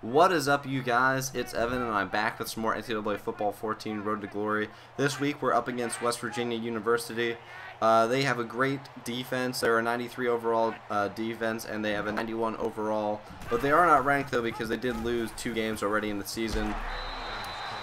What is up, you guys? It's Evan, and I'm back with some more NCAA Football 14 Road to Glory. This week, we're up against West Virginia University. They have a great defense. They're a 93 overall defense, and they have a 91 overall. But they are not ranked, though, because they did lose 2 games already in the season.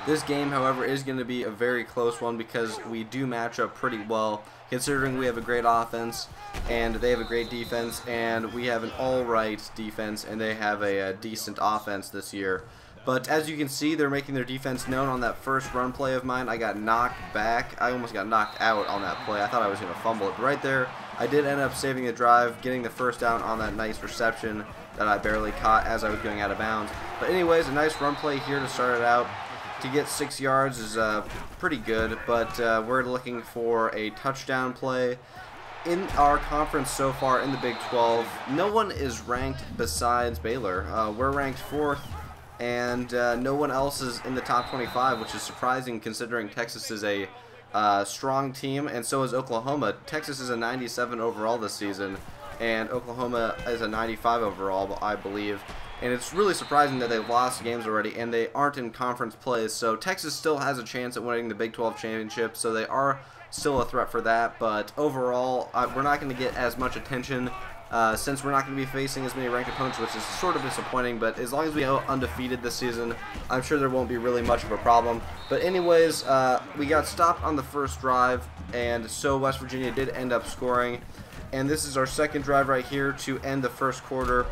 This game, however, is going to be a very close one because we do match up pretty well, considering we have a great offense and they have a great defense, and we have an alright defense and they have a decent offense this year. But as you can see, they're making their defense known on that first run play of mine. I got knocked back. I almost got knocked out on that play. I thought I was going to fumble it. But right there, I did end up saving the drive, getting the first down on that nice reception that I barely caught as I was going out of bounds. But anyways, a nice run play here to start it out. To get 6 yards is pretty good, but we're looking for a touchdown play. In our conference so far in the Big 12, no one is ranked besides Baylor. We're ranked 4th, and no one else is in the top 25, which is surprising considering Texas is a strong team, and so is Oklahoma. Texas is a 97 overall this season, and Oklahoma is a 95 overall, I believe. And it's really surprising that they've lost games already and they aren't in conference plays. So Texas still has a chance at winning the Big 12 championship, so they are still a threat for that. But overall, we're not going to get as much attention since we're not going to be facing as many ranked opponents, which is sort of disappointing. But as long as we go undefeated this season, I'm sure there won't be really much of a problem. But anyways, we got stopped on the first drive, and so West Virginia did end up scoring. And this is our second drive right here to end the first quarter.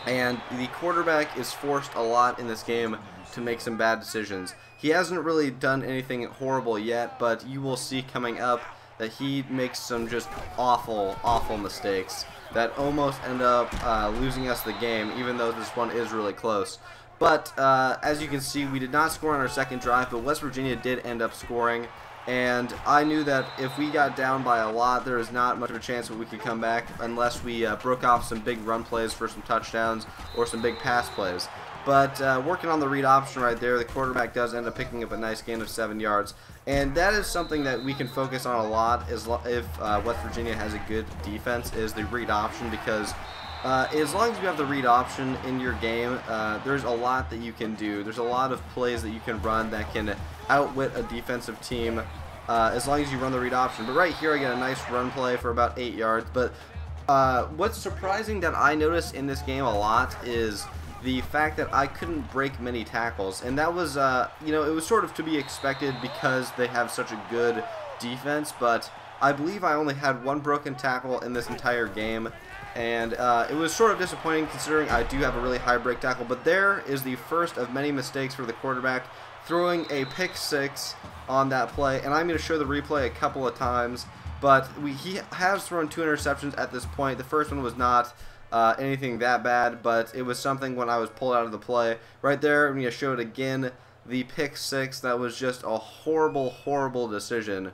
And the quarterback is forced a lot in this game to make some bad decisions. He hasn't really done anything horrible yet, but you will see coming up that he makes some just awful, awful mistakes that almost end up losing us the game, even though this one is really close. But as you can see, we did not score on our second drive, but West Virginia did end up scoring. And I knew that if we got down by a lot, there is not much of a chance that we could come back unless we broke off some big run plays for some touchdowns or some big pass plays. But working on the read option right there, the quarterback does end up picking up a nice gain of 7 yards. And that is something that we can focus on a lot if West Virginia has a good defense, is the read option, because as long as you have the read option in your game, there's a lot that you can do. There's a lot of plays that you can run that can outwit a defensive team as long as you run the read option. But right here I get a nice run play for about 8 yards. But what's surprising that I noticed in this game a lot is the fact that I couldn't break many tackles. And that was, you know, it was sort of to be expected because they have such a good defense. But I believe I only had 1 broken tackle in this entire game. And it was sort of disappointing considering I do have a really high break tackle. But there is the first of many mistakes for the quarterback, throwing a pick 6 on that play. And I'm going to show the replay a couple of times. But he has thrown 2 interceptions at this point. The first one was not anything that bad, but it was something when I was pulled out of the play. Right there, I'm going to show it again. The pick 6, that was just a horrible, horrible decision.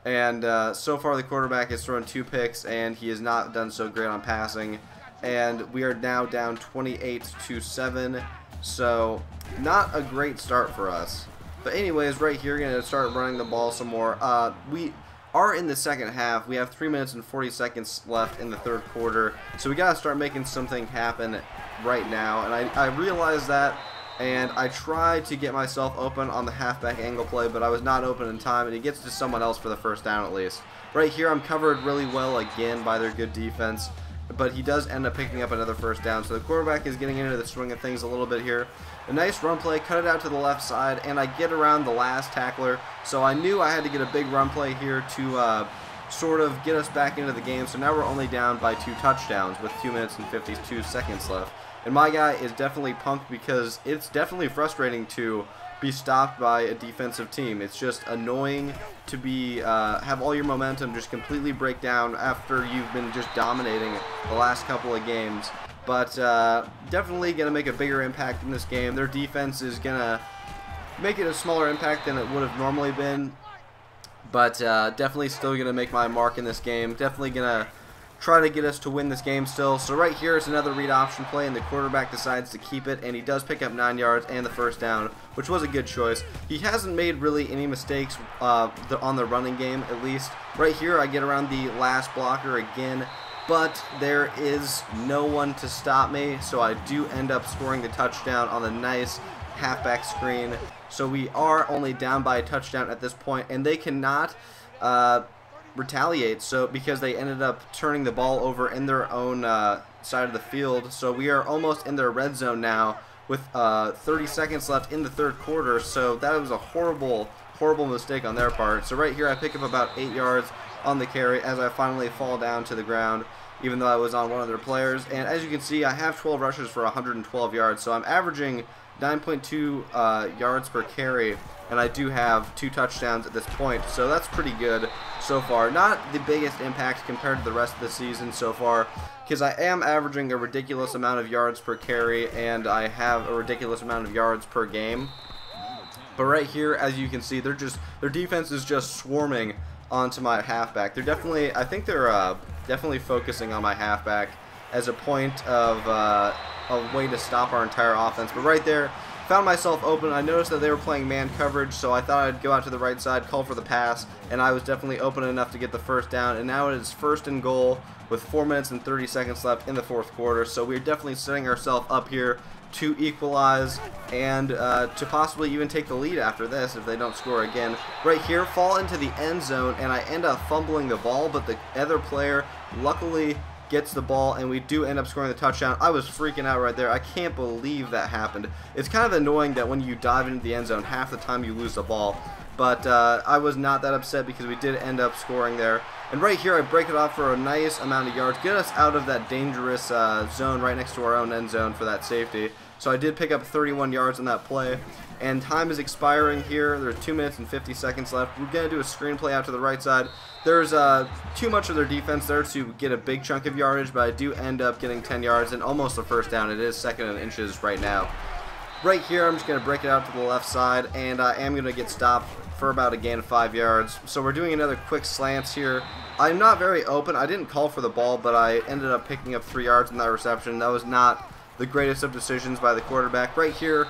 And so far the quarterback has thrown 2 picks, and he has not done so great on passing. And we are now down 28-7, so not a great start for us. But anyways, right here, we're going to start running the ball some more. We are in the second half. We have 3 minutes and 40 seconds left in the third quarter, so we got to start making something happen right now. And I realized that. And I tried to get myself open on the halfback angle play, but I was not open in time, and he gets to someone else for the first down at least. Right here, I'm covered really well again by their good defense, but he does end up picking up another first down. So the quarterback is getting into the swing of things a little bit here. A nice run play, cut it out to the left side, and I get around the last tackler. So I knew I had to get a big run play here to sort of get us back into the game. So now we're only down by 2 touchdowns with 2 minutes and 52 seconds left. And my guy is definitely pumped because it's definitely frustrating to be stopped by a defensive team. It's just annoying to be have all your momentum just completely break down after you've been just dominating the last couple of games. But definitely going to make a bigger impact in this game. Their defense is going to make it a smaller impact than it would have normally been. But definitely still going to make my mark in this game. Definitely going to try to get us to win this game still. So right here is another read option play, and the quarterback decides to keep it, and he does pick up 9 yards and the first down, which was a good choice. He hasn't made really any mistakes on the running game, at least. Right here I get around the last blocker again, but there is no one to stop me, so I do end up scoring the touchdown on the nice halfback screen. So we are only down by a touchdown at this point, and they cannot retaliate, so because they ended up turning the ball over in their own side of the field. So we are almost in their red zone now with 30 seconds left in the third quarter, so that was a horrible mistake on their part. So right here I pick up about 8 yards on the carry as I finally fall down to the ground, even though I was on one of their players. And as you can see, I have 12 rushes for 112 yards, so I'm averaging 9.2 yards per carry, and I do have 2 touchdowns at this point, so that's pretty good so far. Not the biggest impact compared to the rest of the season so far, because I am averaging a ridiculous amount of yards per carry, and I have a ridiculous amount of yards per game. But right here, as you can see, their defense is just swarming onto my halfback. They're definitely, I think they're definitely focusing on my halfback as a point of a way to stop our entire offense. But right there, found myself open. I noticed that they were playing man coverage, so I thought I'd go out to the right side, call for the pass, and I was definitely open enough to get the first down. And now it is 1st and goal with 4 minutes and 30 seconds left in the fourth quarter. So we're definitely setting ourselves up here to equalize and to possibly even take the lead after this if they don't score again. Right here, fall into the end zone, and I end up fumbling the ball, but the other player luckily gets the ball, and we do end up scoring the touchdown. I was freaking out right there. I can't believe that happened. It's kind of annoying that when you dive into the end zone, half the time you lose the ball. But I was not that upset because we did end up scoring there. And right here, I break it off for a nice amount of yards, get us out of that dangerous zone right next to our own end zone for that safety. So I did pick up 31 yards on that play. And time is expiring here. There's 2 minutes and 50 seconds left. We're going to do a screenplay out to the right side. There's too much of their defense there to get a big chunk of yardage, but I do end up getting 10 yards and almost a first down. It is 2nd and inches right now. Right here, I'm just going to break it out to the left side, and I am going to get stopped for about a gain of 5 yards. So we're doing another quick slants here. I'm not very open. I didn't call for the ball, but I ended up picking up 3 yards in that reception. That was not the greatest of decisions by the quarterback. Right here,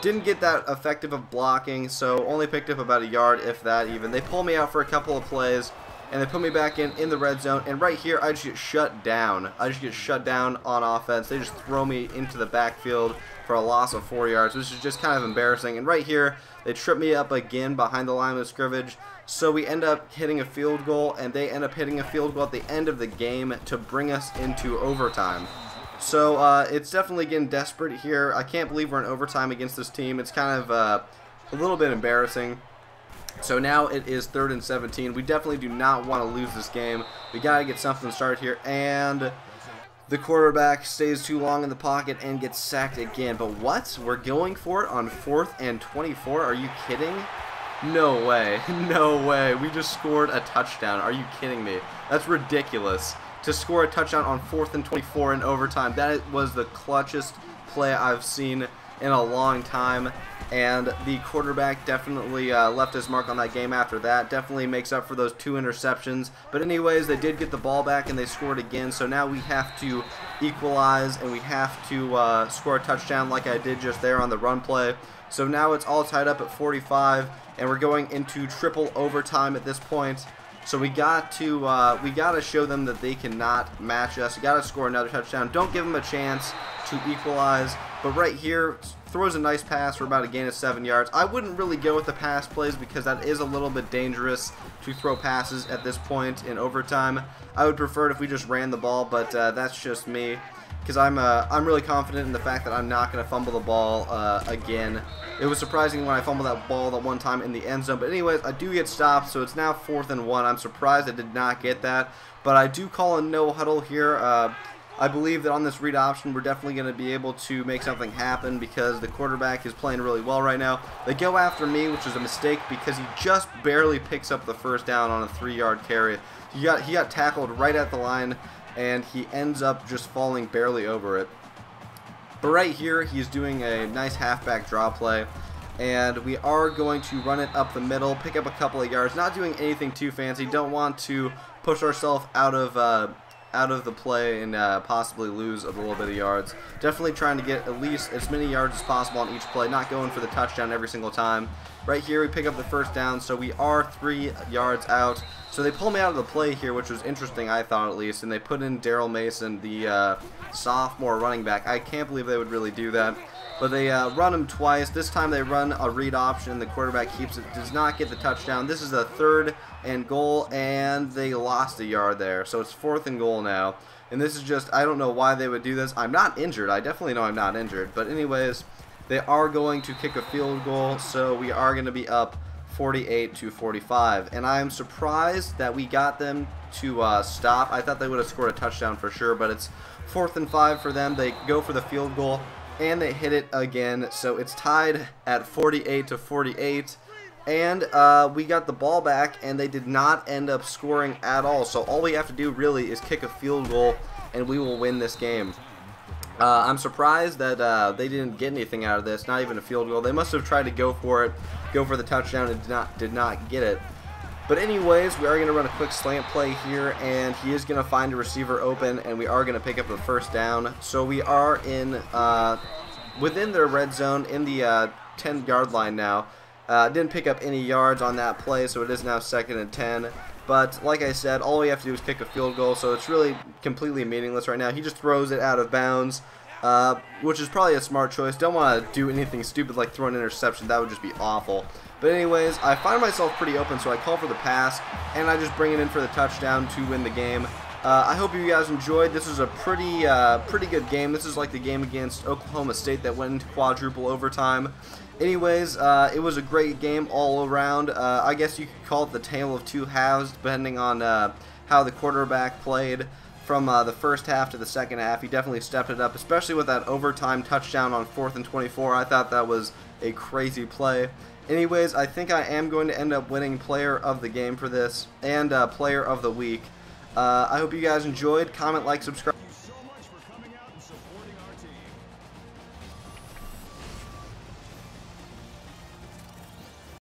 didn't get that effective of blocking, so only picked up about a yard, if that even. They pull me out for a couple of plays, and they put me back in the red zone. And right here, I just get shut down. I just get shut down on offense. They just throw me into the backfield for a loss of 4 yards, which is just kind of embarrassing. And right here, they trip me up again behind the line of scrimmage. So we end up hitting a field goal, and they end up hitting a field goal at the end of the game to bring us into overtime. So it's definitely getting desperate here. I can't believe we're in overtime against this team. It's kind of a little bit embarrassing. So now it is 3rd and 17. We definitely do not want to lose this game. We got to get something started here. And the quarterback stays too long in the pocket and gets sacked again. But what? We're going for it on 4th and 24? Are you kidding? No way. No way. We just scored a touchdown. Are you kidding me? That's ridiculous. To score a touchdown on 4th and 24 in overtime. That was the clutchest play I've seen in a long time, and the quarterback definitely left his mark on that game after that. Definitely makes up for those 2 interceptions. But anyways, they did get the ball back and they scored again, so now we have to equalize and we have to score a touchdown like I did just there on the run play. So now it's all tied up at 45, and we're going into triple overtime at this point. So we got to show them that they cannot match us. We got to score another touchdown. Don't give them a chance to equalize. But right here, throws a nice pass for about a gain of 7 yards. I wouldn't really go with the pass plays because that is a little bit dangerous to throw passes at this point in overtime. I would prefer it if we just ran the ball, but that's just me, because I'm really confident in the fact that I'm not going to fumble the ball again. It was surprising when I fumbled that ball that one time in the end zone. But anyways, I do get stopped, so it's now 4th and 1. I'm surprised I did not get that. But I do call a no huddle here. I believe that on this read option, we're definitely going to be able to make something happen because the quarterback is playing really well right now. They go after me, which is a mistake because he just barely picks up the first down on a 3-yard carry. He got tackled right at the line, and he ends up just falling barely over it. But right here, he's doing a nice halfback draw play, and we are going to run it up the middle, pick up a couple of yards, not doing anything too fancy. Don't want to push ourselves out of out of the play and possibly lose a little bit of yards. Definitely trying to get at least as many yards as possible on each play, not going for the touchdown every single time. Right here we pick up the first down, so we are 3 yards out. So they pull me out of the play here, which was interesting, I thought at least, and they put in Daryl Mason, the sophomore running back. I can't believe they would really do that. But they run him twice. This time they run a read option. The quarterback keeps it, does not get the touchdown. This is a 3rd and goal, and they lost a yard there. So it's 4th and goal now. And this is just, I don't know why they would do this. I'm not injured. I definitely know I'm not injured. But anyways, they are going to kick a field goal, so we are going to be up 48-45. And I am surprised that we got them to stop. I thought they would have scored a touchdown for sure, but it's 4th and 5 for them. They go for the field goal, and they hit it again, so it's tied at 48-48. And we got the ball back, and they did not end up scoring at all. So all we have to do really is kick a field goal, and we will win this game. I'm surprised that they didn't get anything out of this, not even a field goal. They must have tried to go for it, go for the touchdown, and did not get it. But anyways, we are going to run a quick slant play here, and he is going to find a receiver open, and we are going to pick up the first down. So we are in within their red zone in the 10-yard line now. Didn't pick up any yards on that play, so it is now 2nd and 10. But like I said, all we have to do is kick a field goal, so it's really completely meaningless right now. He just throws it out of bounds, which is probably a smart choice. Don't want to do anything stupid like throw an interception. That would just be awful. But anyways, I find myself pretty open, so I call for the pass, and I just bring it in for the touchdown to win the game. I hope you guys enjoyed. This is a pretty good game. This is like the game against Oklahoma State that went into quadruple overtime. Anyways, it was a great game all around. I guess you could call it the tale of 2 halves, depending on how the quarterback played from the first half to the second half. He definitely stepped it up, especially with that overtime touchdown on 4th and 24. I thought that was a crazy play. Anyways, I think I am going to end up winning player of the game for this and player of the week. I hope you guys enjoyed. Comment, like, subscribe.